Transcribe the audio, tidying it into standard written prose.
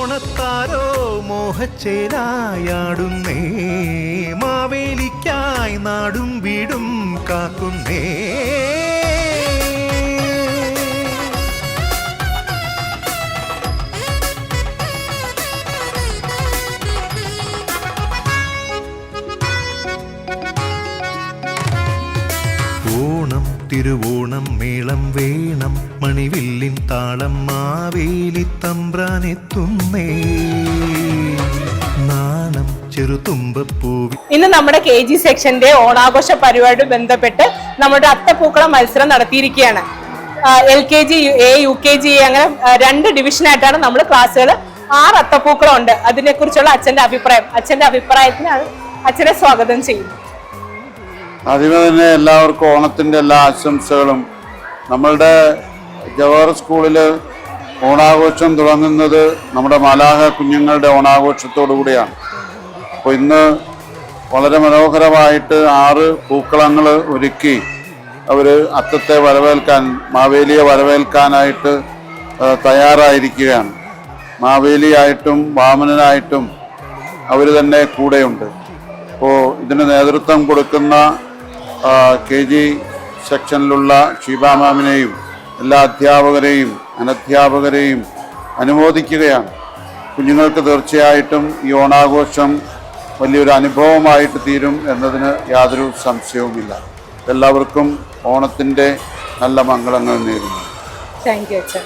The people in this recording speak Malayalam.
ഓണത്താരോ മോഹച്ചേരായാടുന്നേ, മാവേലിക്കായി നാടും വീടും കാക്കുന്നേ. ഓണം തിരുവോണം മേളം വേണം, മണിവില്ലിൻ താളം മാവേലി തമ്പ്രാനെത്തുന്നേ. നാണം ചെറുതുമ്പപ്പൂവി. ഇന്ന് നമ്മുടെ KG സെക്ഷന്റെ ഓണാഘോഷ പരിപാടിയോട് ബന്ധപ്പെട്ട് നമ്മുടെ അത്തപ്പൂക്കളം മത്സരം നടത്തിയിരിക്കുകയാണ്. LKG, UKG അങ്ങനെ 2 ഡിവിഷനായിട്ടാണ് നമ്മൾ ക്ലാസ്സുകൾ. 6 അത്തപ്പൂക്കളം ഉണ്ട്. അതിനെക്കുറിച്ചുള്ള അച്ഛന്റെ അഭിപ്രായത്തിന് അച്ഛനെ സ്വാഗതം ചെയ്യുന്നു. ആദ്യമേ തന്നെ എല്ലാവർക്കും ഓണത്തിൻ്റെ എല്ലാ ആശംസകളും. നമ്മളുടെ ജവഹർ സ്കൂളിൽ ഓണാഘോഷം തുടങ്ങുന്നത് നമ്മുടെ മാലാഖ കുഞ്ഞുങ്ങളുടെ ഓണാഘോഷത്തോടു കൂടിയാണ്. അപ്പോൾ ഇന്ന് വളരെ മനോഹരമായിട്ട് 6 പൂക്കളങ്ങൾ ഒരുക്കി അവർ അത്തത്തെ വരവേൽക്കാൻ, മാവേലിയെ വരവേൽക്കാനായിട്ട് തയ്യാറായിരിക്കുകയാണ്. മാവേലിയായിട്ടും വാമനനായിട്ടും അവർ തന്നെ കൂടെയുണ്ട്. അപ്പോൾ ഇതിന് നേതൃത്വം കൊടുക്കുന്ന KG സെക്ഷനിലുള്ള ഷീബ മാമിനെയും എല്ലാ അധ്യാപകരെയും അനധ്യാപകരെയും അനുമോദിക്കുകയാണ്. കുഞ്ഞുങ്ങൾക്ക് തീർച്ചയായിട്ടും ഈ ഓണാഘോഷം വലിയൊരു അനുഭവമായിട്ട് തീരും എന്നതിന് യാതൊരു സംശയവുമില്ല. എല്ലാവർക്കും ഓണത്തിൻ്റെ നല്ല മംഗളങ്ങൾ നേരുന്നു. താങ്ക് യു അച്ഛൻ.